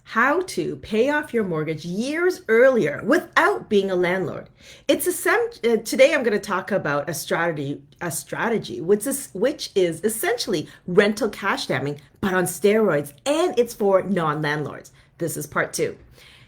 how to pay off your mortgage years earlier without being a landlord. Today I'm going to talk about a strategy which is essentially rental cash damming, but on steroids, and it's for non-landlords. This is part two.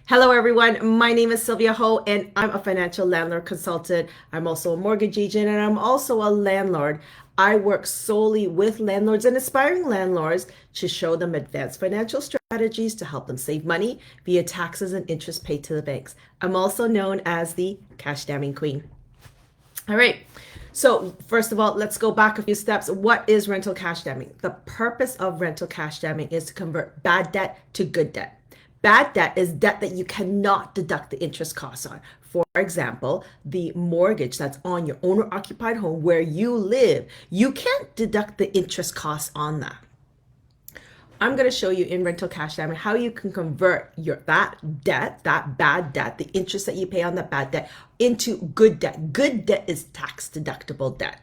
Hello, everyone. My name is Sylvia Ho, and I'm a financial landlord consultant. I'm also a mortgage agent, and I'm also a landlord. I work solely with landlords and aspiring landlords to show them advanced financial strategies to help them save money via taxes and interest paid to the banks. I'm also known as the cash damming queen. All right. So first of all, let's go back a few steps. What is rental cash damming? The purpose of rental cash damming is to convert bad debt to good debt. Bad debt is debt that you cannot deduct the interest costs on. For example, the mortgage that's on your owner-occupied home where you live, you can't deduct the interest costs on that. I'm going to show you in rental cash damming how you can convert that bad debt, the interest that you pay on that bad debt, into good debt. Good debt is tax-deductible debt.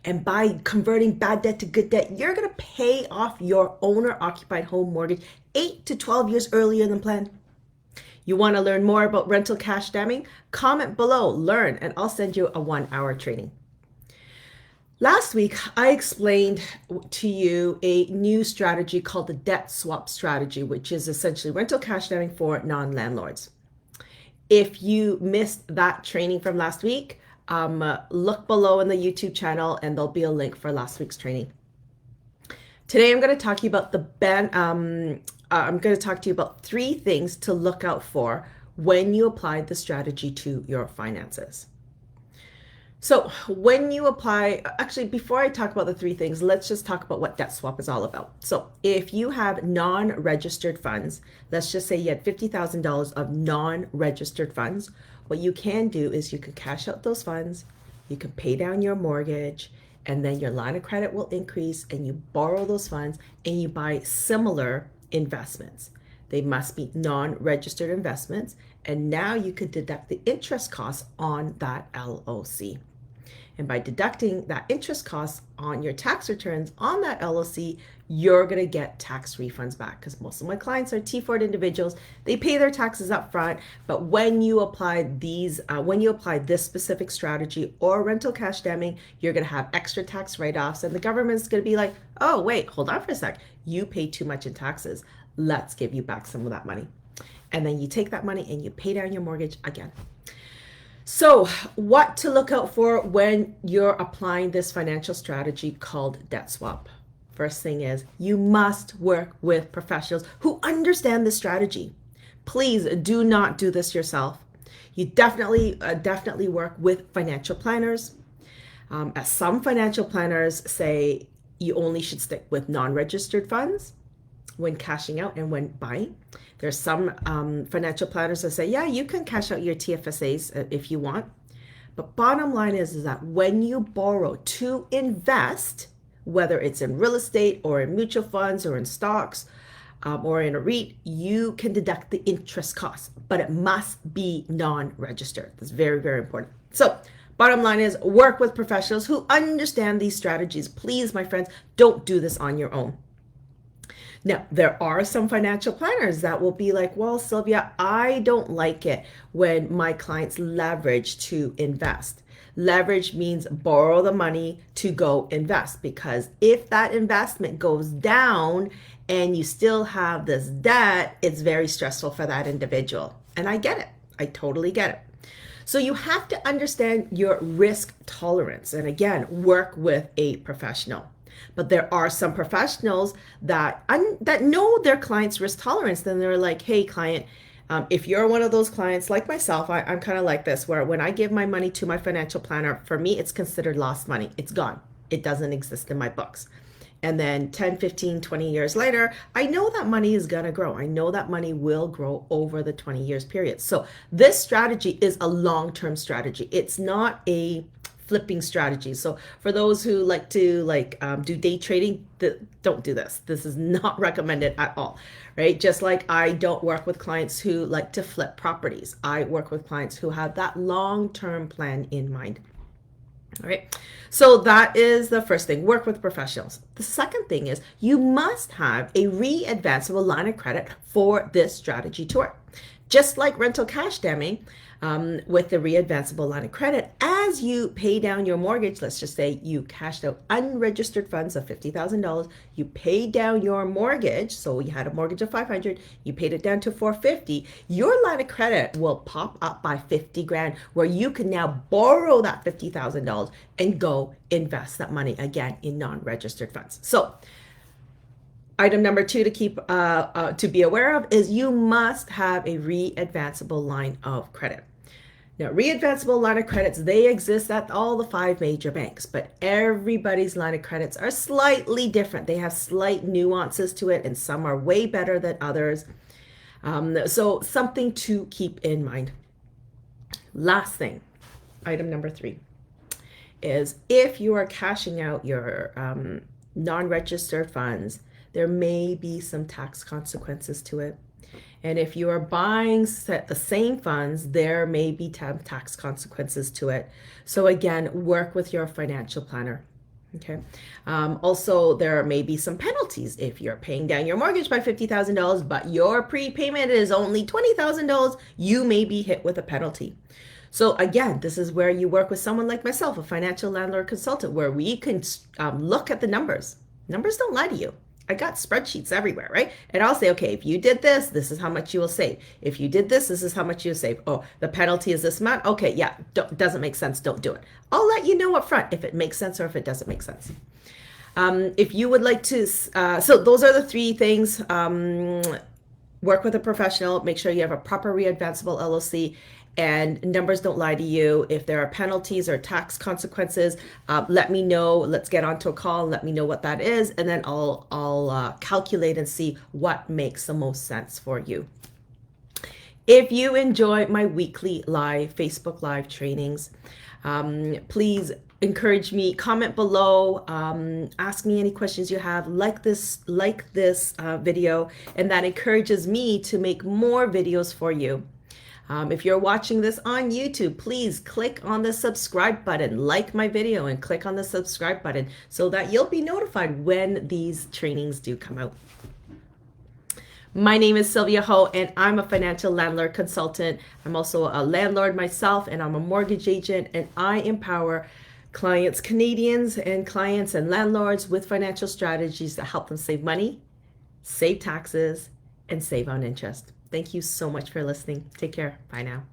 And by converting bad debt to good debt, you're going to pay off your owner-occupied home mortgage 8 to 12 years earlier than planned. You want to learn more about rental cash damming? Comment below, learn, and I'll send you a 1-hour training. Last week, I explained to you a new strategy called the debt swap strategy, which is essentially rental cash damming for non-landlords. If you missed that training from last week, look below in the YouTube channel and there'll be a link for last week's training. Today, I'm going to talk to you about I'm going to talk to you about 3 things to look out for when you apply the strategy to your finances. So when you apply, actually, before I talk about the 3 things, let's just talk about what debt swap is all about. So if you have non-registered funds, let's just say you had $50,000 of non-registered funds, what you can do is you can cash out those funds, you can pay down your mortgage, and then your line of credit will increase and you borrow those funds and you buy similar investments. They must be non-registered investments, and now you could deduct the interest costs on that LOC. And by deducting that interest costs on your tax returns on that LOC, you're going to get tax refunds back, because most of my clients are T4 individuals. They pay their taxes up front, but when you apply this specific strategy or rental cash damming, you're going to have extra tax write-offs, and the government's going to be like, oh, wait, hold on for a sec. You pay too much in taxes. Let's give you back some of that money. And then you take that money and you pay down your mortgage again. So what to look out for when you're applying this financial strategy called debt swap? First thing is you must work with professionals who understand this strategy. Please do not do this yourself. You definitely work with financial planners. As some financial planners say, you only should stick with non-registered funds when cashing out and when buying. There's some financial planners that say, yeah, you can cash out your TFSAs if you want. But bottom line is that when you borrow to invest, whether it's in real estate or in mutual funds or in stocks or in a REIT, you can deduct the interest costs, but it must be non-registered. That's very, very important. So bottom line is work with professionals who understand these strategies. Please, my friends, don't do this on your own. Now, there are some financial planners that will be like, well, Sylvia, I don't like it when my clients leverage to invest. Leverage means borrow the money to go invest, because if that investment goes down and you still have this debt, it's very stressful for that individual. And I get it. I totally get it. So you have to understand your risk tolerance. And again, work with a professional. But there are some professionals that know their client's risk tolerance. Then they're like, hey, client, if you're one of those clients like myself, I'm kind of like this, where when I give my money to my financial planner, for me, it's considered lost money. It's gone. It doesn't exist in my books. And then 10, 15, 20 years later, I know that money is going to grow. I know that money will grow over the 20 years period. So this strategy is a long-term strategy. It's not a flipping strategy. So for those who like to do day trading, don't do this. This is not recommended at all, right? Just like I don't work with clients who like to flip properties. I work with clients who have that long-term plan in mind. All right. So that is the first thing, work with professionals. The second thing is you must have a re-advanceable line of credit for this strategy to work. Just like rental cash damming, with the re-advanceable line of credit, as you pay down your mortgage, let's just say you cashed out unregistered funds of $50,000, you paid down your mortgage, so you had a mortgage of 500, you paid it down to 450, your line of credit will pop up by 50 grand, where you can now borrow that $50,000 and go invest that money again in non-registered funds. So item number two to keep to be aware of is you must have a re-advanceable line of credit. Now, re-advanceable line of credits, they exist at all the 5 major banks, but everybody's line of credits are slightly different. They have slight nuances to it, and some are way better than others. So something to keep in mind. Last thing, item number 3, is if you are cashing out your non-registered funds, there may be some tax consequences to it. And if you are buying the same funds, there may be tax consequences to it. So again, work with your financial planner. Okay. Also, there may be some penalties if you're paying down your mortgage by $50,000, but your prepayment is only $20,000. You may be hit with a penalty. So again, this is where you work with someone like myself, a financial landlord consultant, where we can look at the numbers. Numbers don't lie to you. I got spreadsheets everywhere, right? And I'll say, okay, if you did this, this is how much you will save. If you did this, this is how much you'll save. Oh, the penalty is this amount. Okay, yeah, doesn't make sense. Don't do it. I'll let you know up front if it makes sense or if it doesn't make sense. If you would like to, so those are the 3 things. Work with a professional. Make sure you have a proper re-advanceable LLC. And numbers don't lie to you. If there are penalties or tax consequences, let me know. Let's get onto a call and let me know what that is. And then I'll calculate and see what makes the most sense for you. If you enjoy my weekly Facebook Live trainings, please encourage me, comment below, ask me any questions you have, like this video, and that encourages me to make more videos for you. If you're watching this on YouTube, please click on the subscribe button, like my video, and click on the subscribe button so that you'll be notified when these trainings do come out. My name is Sylvia Ho, and I'm a financial landlord consultant. I'm also a landlord myself, and I'm a mortgage agent, and I empower Canadians and clients and landlords with financial strategies that help them save money, save taxes, and save on interest. Thank you so much for listening. Take care. Bye now.